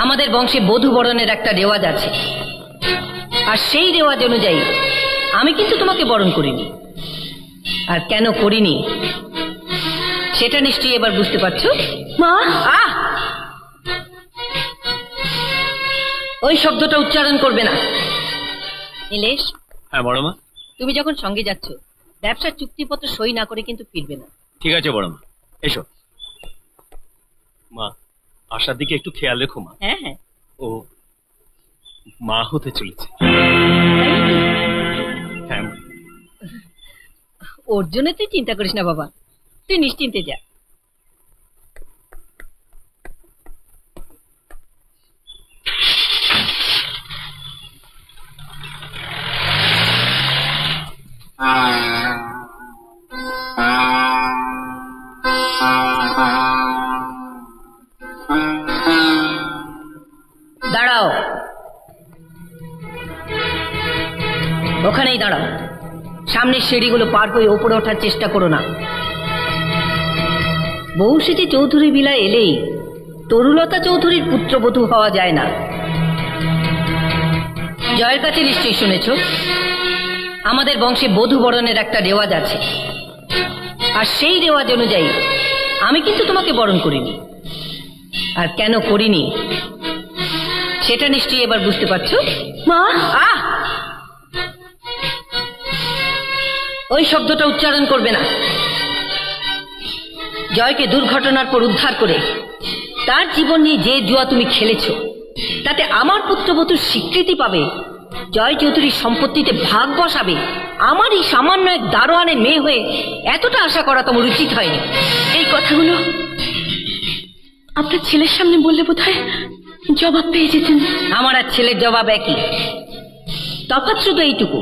আমাদের বংশে বধূ বরণের একটা রেওয়াজ আছে, আর সেই রেওয়াজ অনুযায়ী আমি কিন্তু তোমাকে বরণ করিনি। আর কেন করিনি সেটা নিশ্চয়ই এবার বুঝতে পারছো। মা, ওই শব্দটা উচ্চারণ করবে না। নীলেশ, হ্যাঁ বড় মা। তুমি যখন সঙ্গে যাচ্ছ ব্যবসার চুক্তিপত্র সই না করে কিন্তু ফিরবে না। ঠিক আছে বড় মা, এসো। মা, আশার দিকে একটু খেয়াল রেখো মা। হ্যাঁ হ্যাঁ, ও মা হতে চলেছে। হ্যাঁ মা। ওর জন্য তুই চিন্তা করিস না বাবা, তুই নিশ্চিন্তে যা। দাঁড়াও, ওখানেই দাঁড়াও। সামনের সিঁড়িগুলো পার হয়ে ওপরে ওঠার চেষ্টা করো না। বৌসিটি চৌধুরী বিলা এলেই তরুলতা চৌধুরীর পুত্রবধূ হওয়া যায় না। জয়ের কাছে নিশ্চয়ই শুনেছ, আমাদের বংশে বধূ বরণের একটা রেওয়াজ আছে, আর সেই রেওয়াজ অনুযায়ী আমি কিন্তু তোমাকে বরণ করিনি। আর কেন করিনি সেটা নিশ্চয়ই এবার বুঝতে পারছো। মা, ওই শব্দটা উচ্চারণ করবে না। জয়কে দুর্ঘটনার পর উদ্ধার করে তার জীবন নিয়ে যে জুয়া তুমি খেলেছ, তাতে আমার পুত্রবধূর স্বীকৃতি পাবে, জয় চৌধুরীর সম্পত্তিতে ভাগ বসাবে, আমার এই সামান্য এক দারোয়ানের মেয়ে হয়ে এতটা আশা করা তোমার উচিত হয়নি। এই কথাগুলো আপনার ছেলের সামনে বললে বোধহয় জবাব পেয়ে যেতেন। আমার আর ছেলের জবাব একই, তফাৎ শুধু এইটুকু,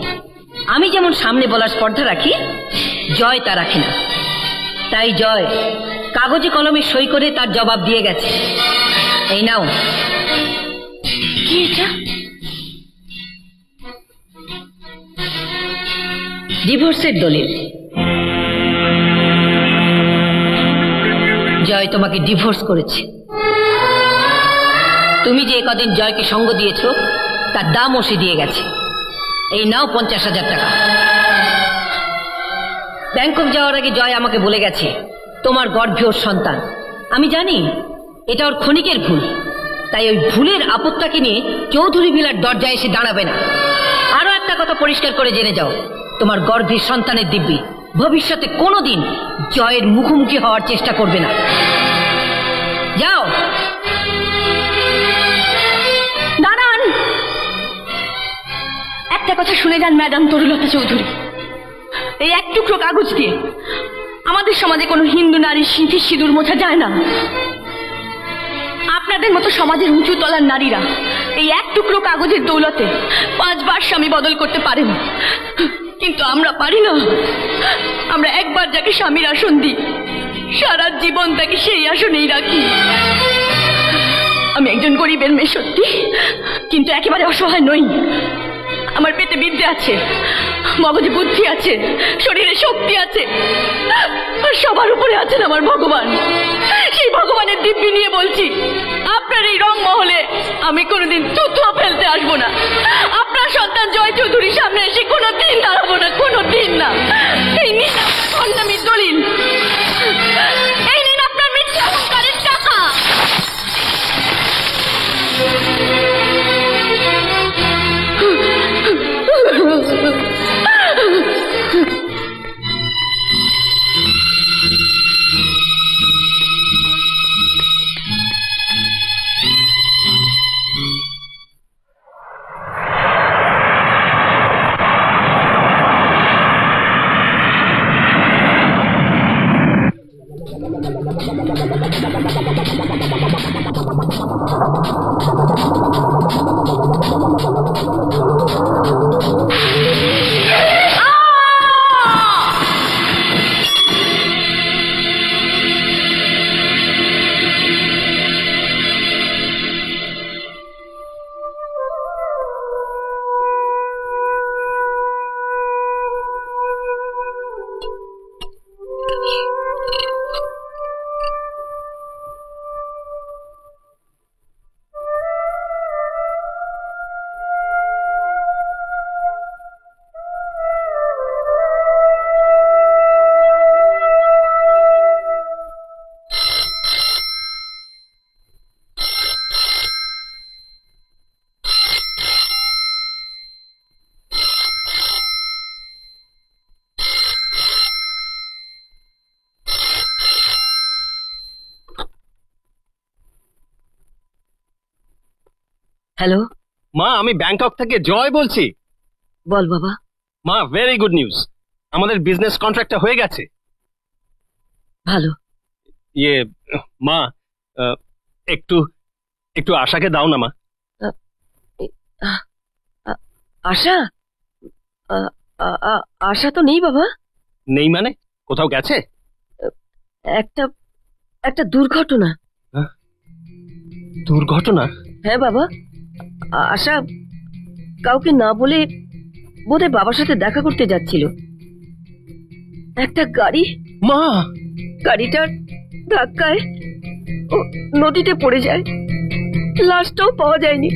আমি যেমন সামনে বলার স্পর্ধা রাখি, জয় তা রাখে না। তাই জয় কাগজে কলমে সই করে তার জবাব দিয়ে গেছে। এই নাও। কি এটা? ডিভোর্সের দলিল। জয় তোমাকে ডিভোর্স করেছে। তুমি যে কদিন জয়কে সঙ্গ দিয়েছ তার দাম ওসি দিয়ে গেছে। এই নাও 50,000 টাকা। ব্যাংকক যাওয়ার আগে জয় আমাকে বলে গেছে তোমার গর্ভে ওর সন্তান। আমি জানি এটা ওর ক্ষণিকের ভুল, তাই ওই ভুলের আপত্তাকে নিয়ে চৌধুরী ভিলার দরজায় এসে দাঁড়াবে না। আরো একটা কথা পরিষ্কার করে জেনে যাও, তোমার গর্ভের সন্তানের দিব্যি ভবিষ্যতে কোনোদিন জয়ের মুখোমুখি হওয়ার চেষ্টা করবে না। যাও। দাঁড়ান, একটা কথা শুনে যান ম্যাডাম তরুলতা চৌধুরী। এই এক টুকরো কাগজ দিয়ে আমাদের সমাজে কোনো হিন্দু নারীর সিঁথির সিঁদুর মোছা যায় না। আপনাদের মতো সমাজের উঁচু তলার নারীরা এই এক টুকরো কাগজের দৌলতে 5 বার স্বামী বদল করতে পারেন, কিন্তু আমরা পারি না। আমরা একবার যাকে স্বামীর আসন দিই, সারা জীবন তাকে সেই আসনেই রাখি। আমি একজন গরিবের মেয়ে সত্যি, কিন্তু একেবারে অসহায় নই। আমার পেটে বিদ্যে আছে, মগজে বুদ্ধি আছে, শরীরে শক্তি আছে, আর সবার উপরে আছেন আমার ভগবান। সেই ভগবানের দিব্যি নিয়ে বলছি, আপনার এই রংমহলে আমি কোনোদিন থুথুও ফেলতে আসবো না। আপনার সন্তান জয় চৌধুরীর সামনে এসে কোনোদিন দাঁড়াবো না, কোনোদিন না। এই নিন আপনার খণ্ডামির দলিল, এই নিন আপনার মিথ্যা অহংকারের টাকা। হ্যালো, মা আমি ব্যাংকক থেকে জয় বলছি। বল বাবা। মা ভেরি গুড নিউজ, আমাদের বিজনেস কন্ট্রাক্টটা হয়ে গেছে। ভালো। ইয়ে মা, একটু একটু আশাকে দাও না মা। আশা? আশা তো নেই বাবা। নেই মানে? কোথাও গেছে? একটা একটা দুর্ঘটনা। দুর্ঘটনা? হ্যাঁ বাবা, আশা কাউকে না বলে বোধহয় বাবার সাথে দেখা করতে যাচ্ছিল। একটা মা! গাড়িটার ধাক্কায় ও নদীতে পড়ে যায়, লাশটাও পাওয়া যায়নি।